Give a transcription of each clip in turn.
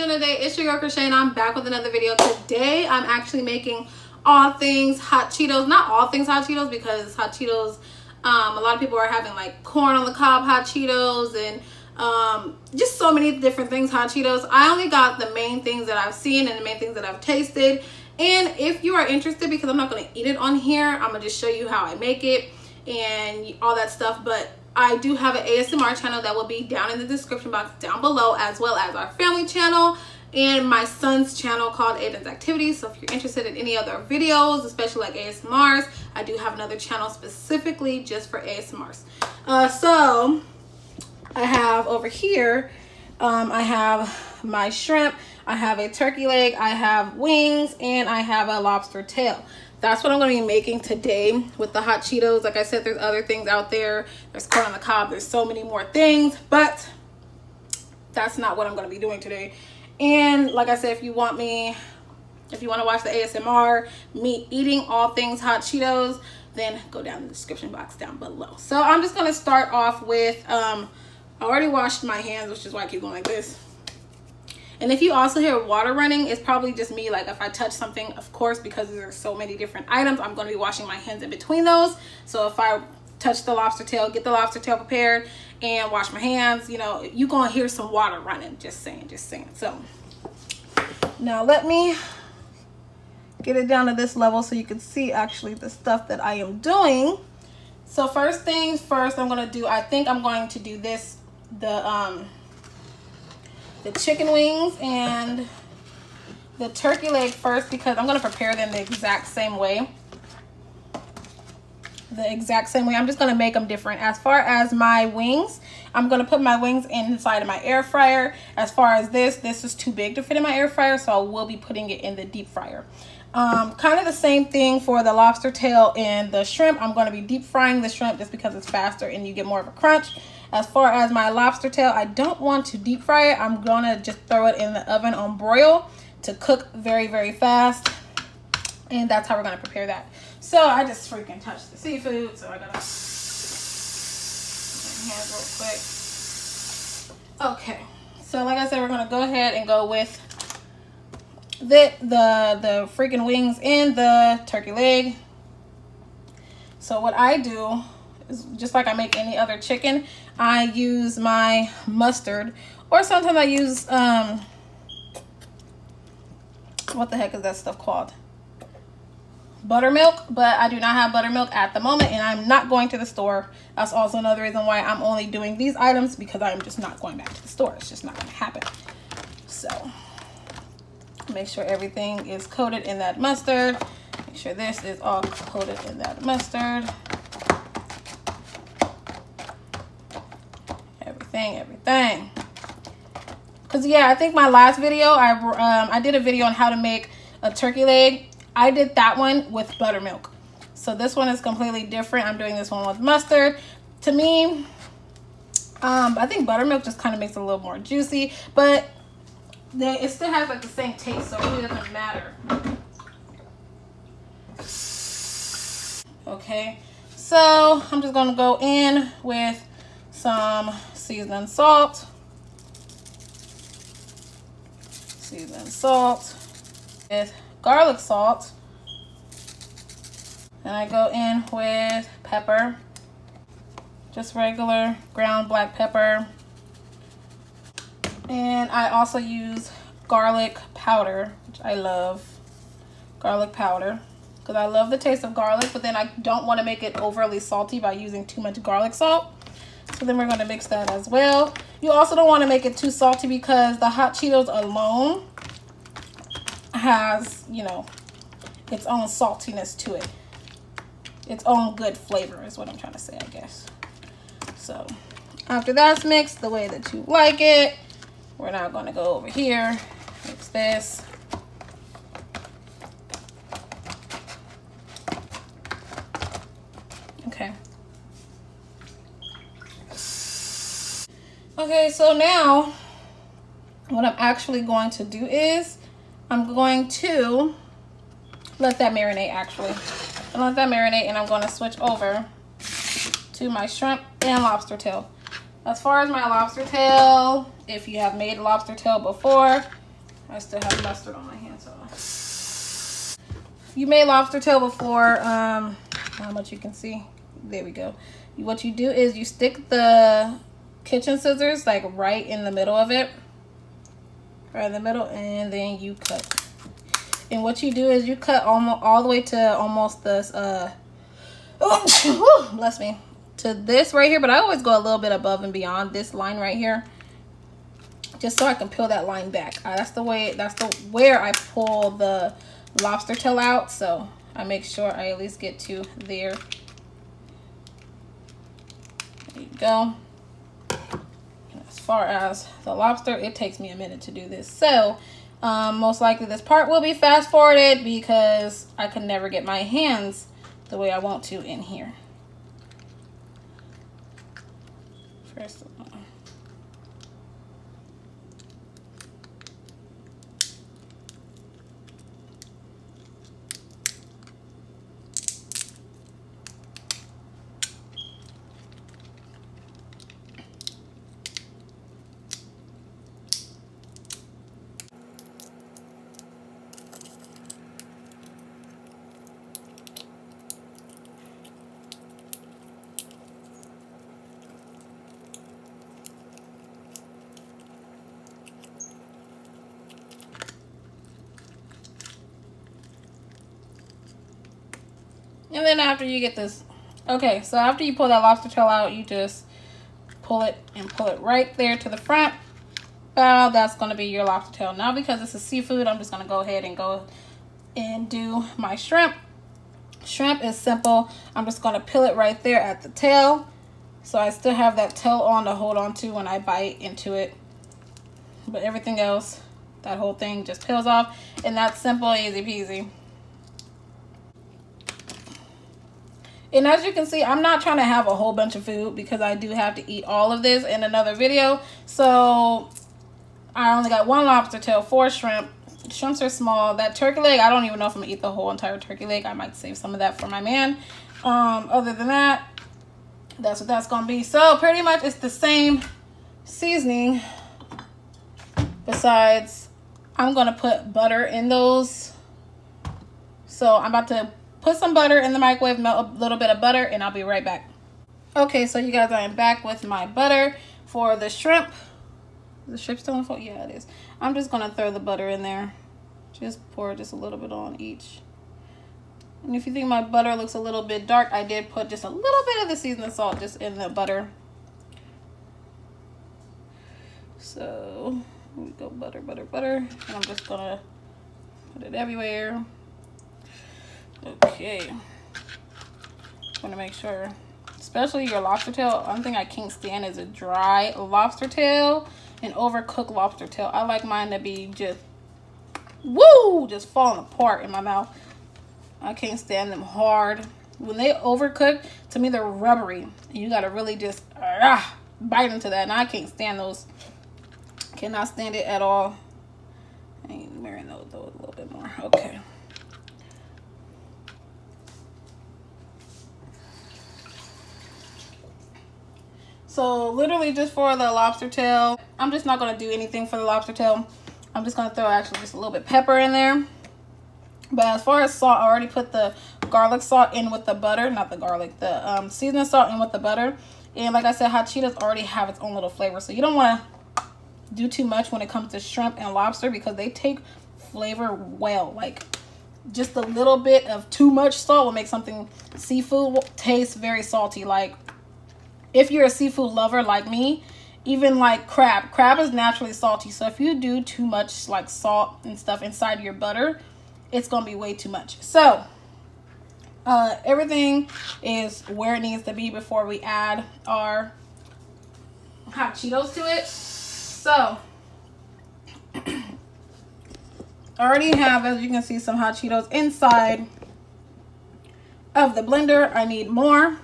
doing today? It's your girl Crochet and I'm back with another video. Today I'm actually making all things hot Cheetos. Not all things hot Cheetos, because hot Cheetos, a lot of people are having like corn on the cob hot Cheetos and just so many different things hot Cheetos. I only got the main things that I've seen and the main things that I've tasted. And if you are interested, because I'm not going to eat it on here, I'm going to just show you how I make it and all that stuff. But I do have an ASMR channel that will be down in the description box down below, as well as our family channel and my son's channel called AYDEN'S Activities. So if you're interested in any other videos, especially like ASMRs, I do have another channel specifically just for ASMRs. So I have over here, I have my shrimp, I have a turkey leg, I have wings, and I have a lobster tail. That's what I'm going to be making today with the hot Cheetos. Like I said, there's other things out there. There's corn on the cob. There's so many more things, but that's not what I'm going to be doing today. And like I said, if you want to watch the ASMR, me eating all things hot Cheetos, then go down in the description box down below. So I'm just going to start off with, I already washed my hands, which is why I keep going like this. And if you also hear water running, it's probably just me. Like if I touch something, of course, because there's so many different items, I'm going to be washing my hands in between those. So if I touch the lobster tail, get the lobster tail prepared and wash my hands, you know, you're going to hear some water running. Just saying, just saying. So now let me get it down to this level so you can see actually the stuff that I am doing. So first things first, I'm going to do, I think I'm going to do this, the chicken wings and the turkey leg first, because I'm going to prepare them the exact same way. I'm just going to make them different. As far as my wings, I'm going to put my wings inside of my air fryer. As far as this is too big to fit in my air fryer, so I will be putting it in the deep fryer. Kind of the same thing for the lobster tail and the shrimp. I'm going to be deep frying the shrimp just because it's faster and you get more of a crunch. As far as my lobster tail, I don't want to deep fry it. I'm going to just throw it in the oven on broil to cook very, very fast. And that's how we're going to prepare that. So I just freaking touched the seafood, so I got to hands real quick. Okay, so like I said, we're going to go ahead and go with the freaking wings and the turkey leg. So what I do is, just like I make any other chicken, I use my mustard, or sometimes I use what the heck is that stuff called? Buttermilk. But I do not have buttermilk at the moment, and I'm not going to the store. That's also another reason why I'm only doing these items, because I'm just not going back to the store. It's just not going to happen. So make sure everything is coated in that mustard. Make sure this is all coated in that mustard. Everything. Because yeah, I think my last video, I did a video on how to make a turkey leg. I did that one with buttermilk. So this one is completely different. I'm doing this one with mustard. To me, I think buttermilk just kind of makes it a little more juicy, but it still has like the same taste, so it really doesn't matter. Okay, so I'm just gonna go in with some seasoned salt, with garlic salt, and I go in with pepper, just regular ground black pepper, and I also use garlic powder, which I love, garlic powder, because I love the taste of garlic, but then I don't want to make it overly salty by using too much garlic salt. So then we're going to mix that as well. You also don't want to make it too salty, because the hot Cheetos alone has, you know, its own saltiness to it. Its own good flavor is what I'm trying to say, I guess. So after that's mixed the way that you like it, we're now going to go over here, mix this. Okay. Okay, so now what I'm actually going to do is I'm going to let that marinate actually. And let that marinate, and I'm going to switch over to my shrimp and lobster tail. As far as my lobster tail, if you have made lobster tail before, I still have mustard on my hands. So you made lobster tail before. How much you can see? There we go. What you do is you stick the kitchen scissors like right in the middle of it, right in the middle, and then you cut. And what you do is you cut almost all the way to almost this bless me, to this right here, but I always go a little bit above and beyond this line right here, just so I can peel that line back. That's where I pull the lobster tail out, so I make sure I at least get to there. There you go. And as far as the lobster, it takes me a minute to do this, so most likely this part will be fast forwarded because I can never get my hands the way I want to in here. First of all, and then after you get this, okay, so after you pull that lobster tail out, you just pull it and pull it right there to the front. Well, that's going to be your lobster tail. Now, because this is seafood, I'm just going to go ahead and do my shrimp. Shrimp is simple. I'm just going to peel it right there at the tail, so I still have that tail on to hold on to when I bite into it. But everything else, that whole thing just peels off, and that's simple, easy peasy. And as you can see, I'm not trying to have a whole bunch of food because I do have to eat all of this in another video. So I only got 1 lobster tail, 4 shrimp. Shrimps are small. That turkey leg, I don't even know if I'm gonna eat the whole entire turkey leg. I might save some of that for my man. Other than that, that's what that's gonna be. So pretty much it's the same seasoning. Besides, I'm gonna put butter in those. So I'm about to put some butter in the microwave, melt a little bit of butter, and I'll be right back. Okay, so you guys, I am back with my butter for the shrimp. Is the shrimp still in full? Yeah, it is. I'm just gonna throw the butter in there. Just pour just a little bit on each. And if you think my butter looks a little bit dark, I did put just a little bit of the seasoning salt just in the butter. So here we go, butter, butter, butter. And I'm just gonna put it everywhere. Okay, I want to make sure, especially your lobster tail. One thing I can't stand is a dry lobster tail and overcooked lobster tail. I like mine to be just, woo, just falling apart in my mouth. I can't stand them hard. When they overcook, to me they're rubbery. And you got to really just bite into that. And I can't stand those. Cannot stand it at all. I need to marinate those a little bit more. Okay. So literally just for the lobster tail, I'm just not going to do anything for the lobster tail. I'm just going to throw actually just a little bit of pepper in there. But as far as salt, I already put the garlic salt in with the butter. Not the garlic, the seasoning salt in with the butter. And like I said, hot Cheetos already have its own little flavor. So you don't want to do too much when it comes to shrimp and lobster because they take flavor well. Like just a little bit of too much salt will make something seafood taste very salty. Like if you're a seafood lover like me, even like crab is naturally salty. So if you do too much like salt and stuff inside your butter, it's gonna be way too much. So everything is where it needs to be before we add our hot Cheetos to it. So I already have, as you can see, some hot Cheetos inside of the blender. I need more.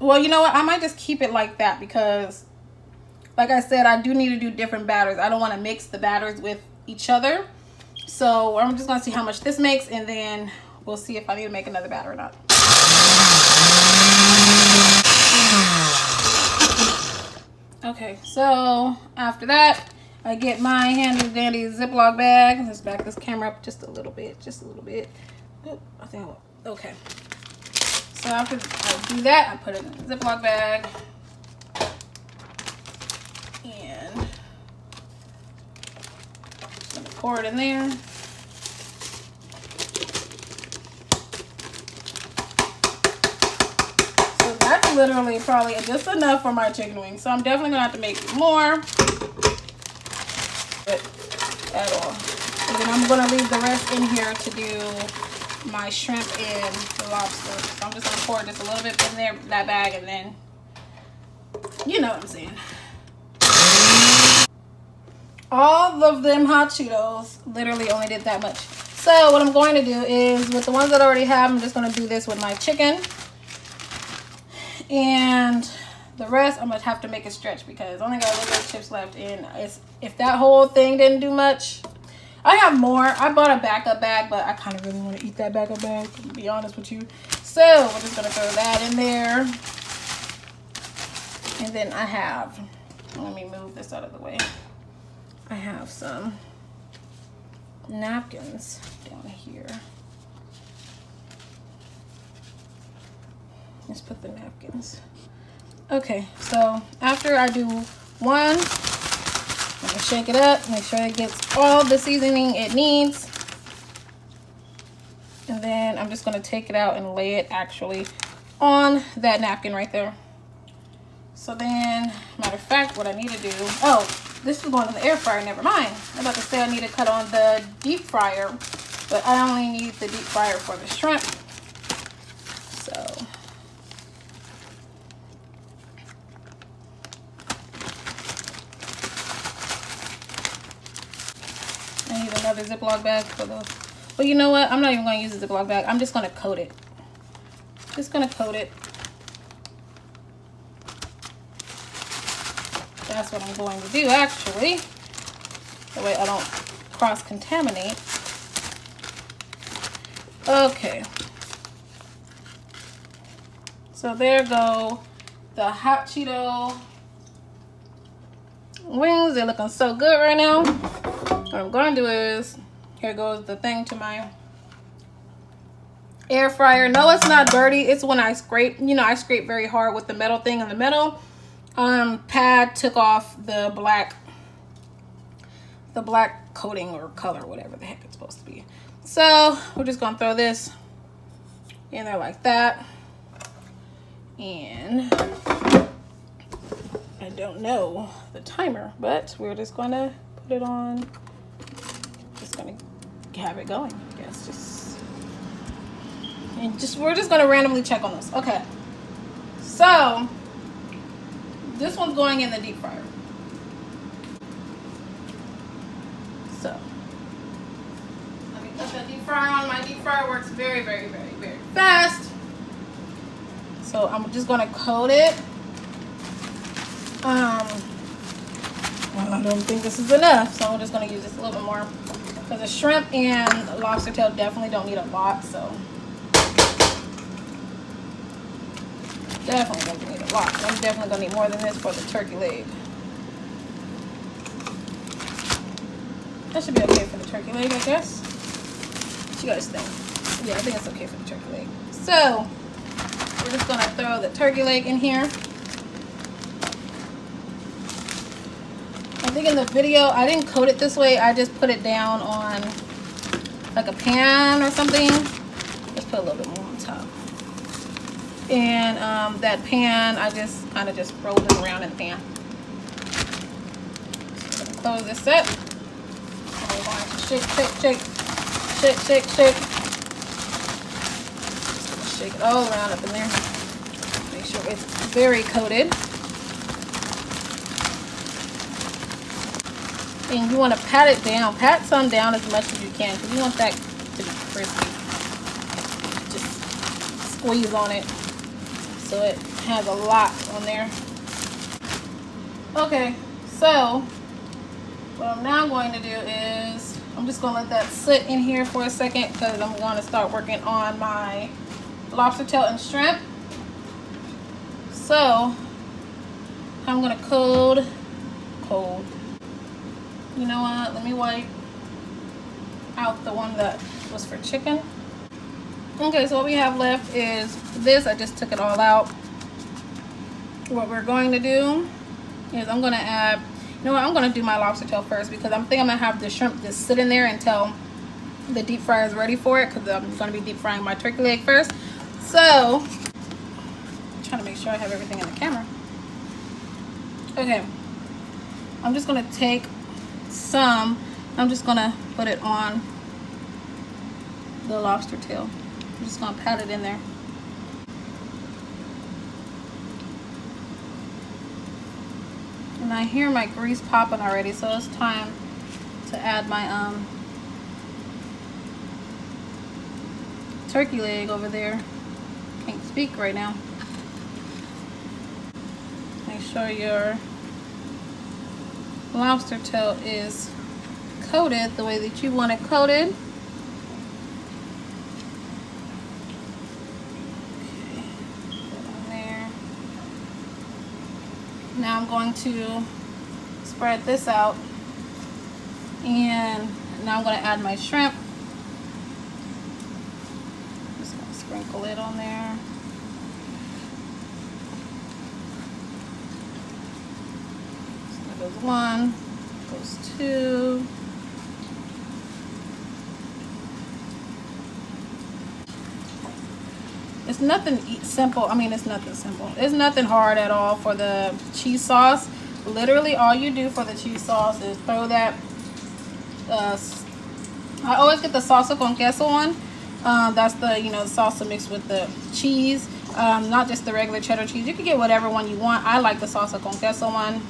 Well, you know what? I might just keep it like that because, like I said, I do need to do different batters. I don't want to mix the batters with each other. So I'm just going to see how much this makes, and then we'll see if I need to make another batter or not. Okay, so after that, I get my handy dandy Ziploc bag. Let's back this camera up just a little bit, Oh, I think okay. So after I do that, I put it in a Ziploc bag and pour it in there. So that's literally probably just enough for my chicken wings. So I'm definitely gonna have to make more. At all. And then I'm gonna leave the rest in here to do my shrimp and the lobster. So I'm just gonna pour just a little bit in there, that bag, and then you know what I'm saying. All of them hot Cheetos literally only did that much. So what I'm going to do is with the ones that I already have, I'm just gonna do this with my chicken. And the rest, I'm gonna have to make it stretch because I only got a little bit of chips left. And if that whole thing didn't do much, I have more. I bought a backup bag, but I kind of really want to eat that backup bag, to be honest with you. So we're just gonna throw that in there. And then I have, let me move this out of the way. I have some napkins down here. Let's put the napkins. Okay, so after I do one, I'm gonna shake it up, make sure it gets all the seasoning it needs. And then I'm just gonna take it out and lay it actually on that napkin right there. So then, matter of fact, what I need to do, oh, this is going in the air fryer, never mind. I'm about to say I need to cut on the deep fryer, but I only need the deep fryer for the shrimp. So. I need another Ziploc bag for those. But you know what? I'm not even going to use a Ziploc bag. I'm just going to coat it. Just going to coat it. That's what I'm going to do, actually. That way I don't cross-contaminate. Okay. So there go the hot Cheeto wings. They're looking so good right now. What I'm going to do is, here goes the thing to my air fryer. No, it's not dirty. It's when I scrape, you know, I scrape very hard with the metal thing, and the metal pad took off the black coating or color, whatever the heck it's supposed to be. So we're just going to throw this in there like that. And I don't know the timer, but we're just going to put it on. Just gonna have it going, I guess. We're just gonna randomly check on this. Okay. So this one's going in the deep fryer. So let me put that deep fryer on. My deep fryer works very, very, very, very fast. So I'm just gonna coat it. Well, I don't think this is enough, so I'm just gonna use this a little bit more. Because the shrimp and lobster tail definitely don't need a lot, so definitely don't need a lot. I'm definitely gonna need more than this for the turkey leg. That should be okay for the turkey leg, I guess. What you guys think? Yeah, I think it's okay for the turkey leg. So we're just gonna throw the turkey leg in here. I think in the video, I didn't coat it this way. I just put it down on like a pan or something. Let's put a little bit more on top. And that pan, I just kind of just rolled it around in the pan. So close this up. And we're going to shake, shake, shake, shake, shake, shake. Just shake it all around up in there. Make sure it's very coated. And you want to pat it down. Pat some down as much as you can because you want that to be crispy. Just squeeze on it so it has a lot on there. Okay, so what I'm now going to do is I'm just going to let that sit in here for a second because I'm going to start working on my lobster tail and shrimp. So I'm going to You know what? Let me wipe out the one that was for chicken. Okay, so what we have left is this. I just took it all out. What we're going to do is I'm going to add, you know what, I'm going to do my lobster tail first because I'm thinking I'm going to have the shrimp just sit in there until the deep fryer is ready for it, because I'm going to be deep frying my turkey leg first. So I'm trying to make sure I have everything in the camera. Okay, I'm just going to take some, I'm just going to put it on the lobster tail. I'm just going to pat it in there. And I hear my grease popping already, so it's time to add my turkey leg over there. Can't speak right now. Make sure your lobster tail is coated the way that you want it coated. Now I'm going to spread this out, and now I'm going to add my shrimp. Just going to sprinkle it on there. So there goes one, goes two. It's nothing simple. I mean, it's nothing simple. It's nothing hard at all for the cheese sauce. Literally, all you do for the cheese sauce is throw that. I always get the salsa con queso one. That's the, you know, salsa mixed with the cheese. Not just the regular cheddar cheese. You can get whatever one you want. I like the salsa con queso one.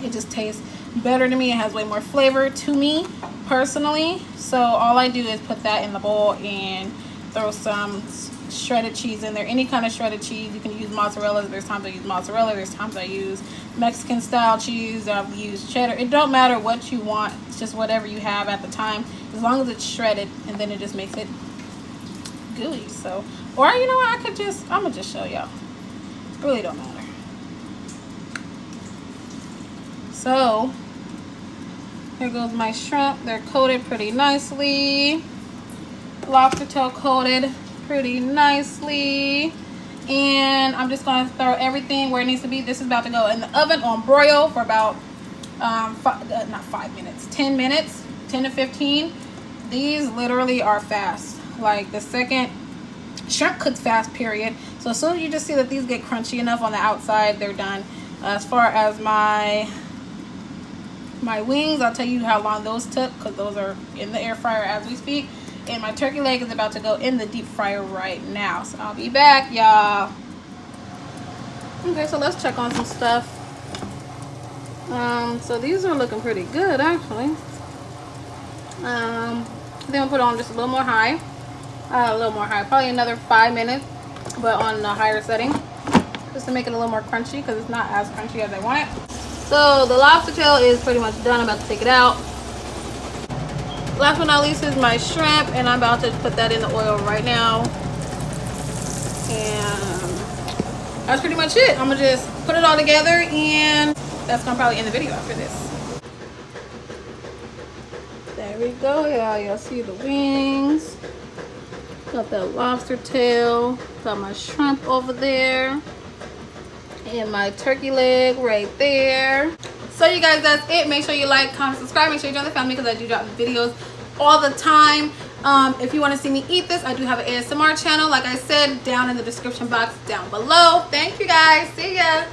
It just tastes better to me. It has way more flavor to me personally. So all I do is put that in the bowl and throw some shredded cheese in there. Any kind of shredded cheese. You can use mozzarella. There's times I use mozzarella. There's times I use Mexican style cheese. I've used cheddar. It don't matter what you want. It's just whatever you have at the time, as long as it's shredded, and then it just makes it gooey. So, or you know what, I'm gonna just show y'all. Really don't matter. So here goes my shrimp. They're coated pretty nicely. Lobster tail coated pretty nicely, and I'm just going to throw everything where it needs to be. This is about to go in the oven on broil for about 10 minutes, 10 to 15. These literally are fast. Like, the second shrimp cooks fast, period. So as soon as you just see that these get crunchy enough on the outside, they're done. As far as my wings, I'll tell you how long those took, because those are in the air fryer as we speak. And my turkey leg is about to go in the deep fryer right now. So I'll be back, y'all. Okay, so let's check on some stuff. So these are looking pretty good, actually. Then we'll put on just a little more high. Probably another 5 minutes, but on the higher setting, just to make it a little more crunchy, because it's not as crunchy as I want it. So the lobster tail is pretty much done. I'm about to take it out. Last but not least is my shrimp, and I'm about to put that in the oil right now. And that's pretty much it. I'm gonna just put it all together, and that's gonna probably end the video after this. There we go, y'all. Y'all see the wings. Got that lobster tail. Got my shrimp over there. And my turkey leg right there. So you guys, that's it. Make sure you like, comment, subscribe. Make sure you join the family, because I do drop videos all the time. If you want to see me eat this, I do have an ASMR channel, like I said, down in the description box down below. Thank you guys. See ya.